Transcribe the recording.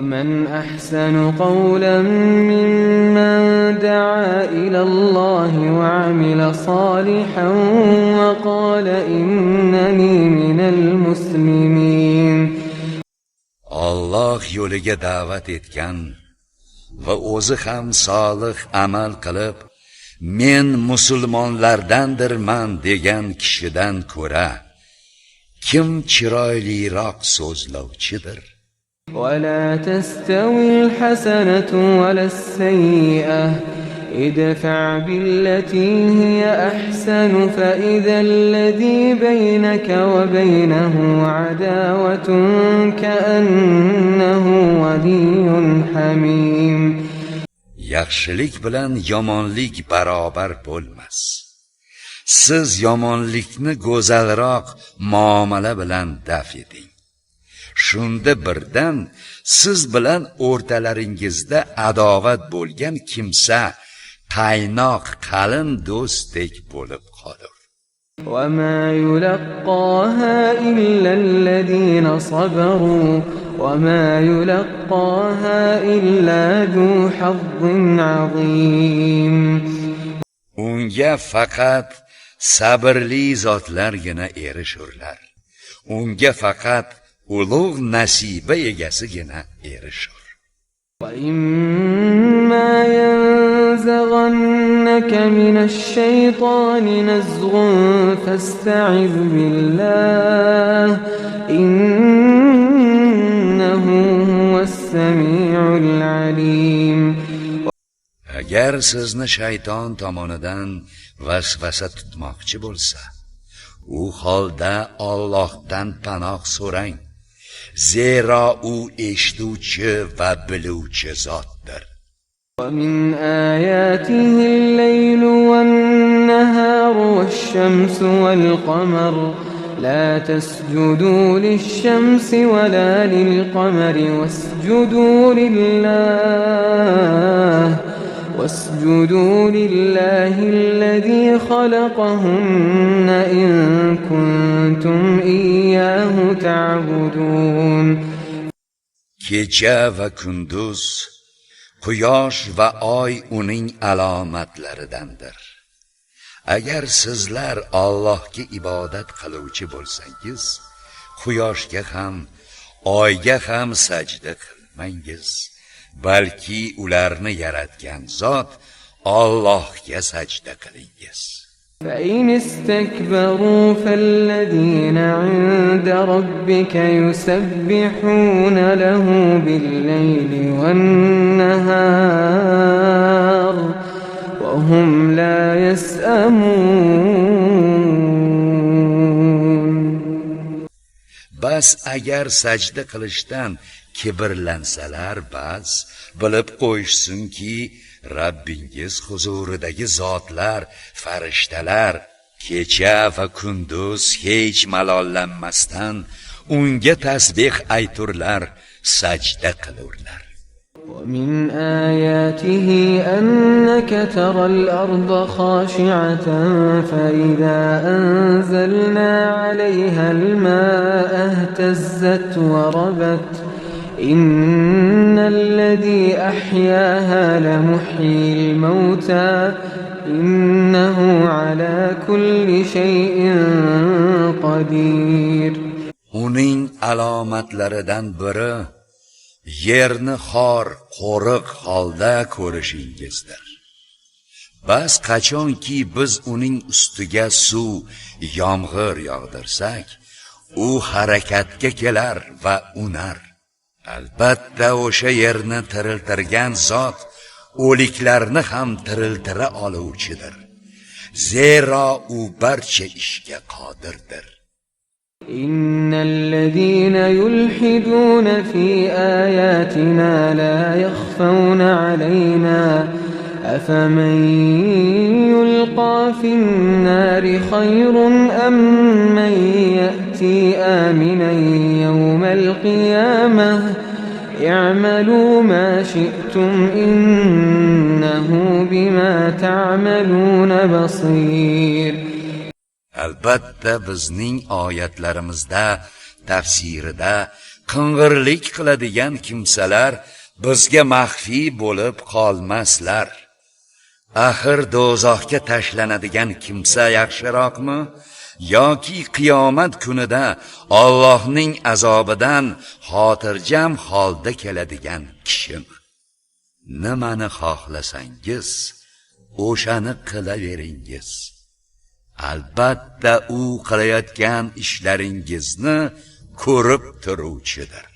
ومن أحسن قولا ممن دعا إلى الله وعمل صالحا وقال إنني من المسلمين. Allah yo'liga da'vat etgan va o'zi ham solih amal qilib, men musulmonlardandirman degan kishidan ko'ra kim chiroyliroq so'zlovchidir? ولا تستوي الحسنة ولا السيئة ادفع بالتي هي أحسن فإذا الذي بينك وبينه عداوة كأنه ولي حميم. Yaxshilik bilan yomonlik barobar bo'lmas. Siz yomonlikni go'zalroq muomala bilan daf eting. Shunda birdan siz bilan o'rtalaringizda adovat bo'lgan kimsa qaynoq qalin do'stdek bo'lib qolur. وما يلقاها إلا الذين صبروا وما يلقاها إلا ذو حظ عظيم. Unga faqat sabrli zotlargina erishurlar. Unga faqat ulug' nasiba egasigina erishur. وَإِمَّا يَنزَغَنَّكَ مِنَ الشَّيْطَانِ نَزْغٌ فَاسْتَعِذْ بِاللَّهِ إِنَّهُ هُوَ السَّمِيعُ الْعَلِيمُ. Agar sizni shayton tomonidan vasvasa tutmoqchi bo'lsa, u holda Allohdan panoh so'rang. Zero u eshituvchi va biluvchi zotdir. وَمِنْ آيَاتِهِ اللَّيْلُ وَالنَّهَارُ وَالشَّمْسُ وَالْقَمَرُ لَا تَسْجُدُوا لِلشَّمْسِ وَلَا لِلْقَمَرِ واسجدوا لله الذي خلقهن إن كنتم إياه تعبدون. Kecha va kunduz, quyosh va oy uning alomatlaridandir. Agar sizlar Allohga ibodat qiluvchi bo'lsangiz, quyoshga ham, oyga ham sajda qilmangiz. Balki ularni yaratgan zot Allohga sajda qilingiz. فَإِنِ اسْتَكْبَرُوا فَالَّذِينَ عِندَ رَبِّكَ يُسَبِّحُونَ لَهُ بِاللَّيْلِ وَالنَّهَارِ وَهُمْ لَا يَسْأَمُونَ. Bas agar sajda qilishdan kibrlansalar bas bilib qo'yishsinki Rabbingiz huzuridagi zotlar, farishtalar kecha va kunduz hech malollanmasdan unga tasbih ayturlar, sajda qilurlar. وَمِنْ آيَاتِهِ أَنَّكَ تَرَى الْأَرْضَ خَاشِعَةً فَإِذَا أَنزَلْنَا عَلَيْهَا الْمَاءَ اهْتَزَّتْ وَرَبَتْ إِنَّ الَّذِي أَحْيَاهَا لَمُحْيِي الْمَوْتَى إِنَّهُ عَلَى كُلِّ شَيْءٍ قَدِيرٌ. Uning alomatlaridan biri yerni xor, qo'riq holda ko'rishingizdir. Bas qachonki biz uning ustiga suv, yomg'ir yog'dirsak, u harakatga kelar va unar. Albatta o'sha yerni tiriltirgan zot o'liklarni ham tiriltira oluvchidir. Zero u barcha ishga qodirdir. إن الذين يلحدون في آياتنا لا يخفون علينا أفمن يلقى في النار خير أم من يأتي آمنا يوم القيامة اعملوا ما شئتم إنه بما تعملون بصير. Albatta bizning oyatlarimizda, tafsirida qing'irlik qiladigan kimsalar bizga maxfiy bo'lib qolmaslar. Axir do'zaxga tashlanadigan kimsa yaxshiroqmi yoki qiyomat kunida Allohning azobidan xotirjam holda keladigan kishimi? Nimani xohlasangiz o'shani qilaveringiz. Albatta u qilayotgan ishlaringizni ko'rib turuvchidir.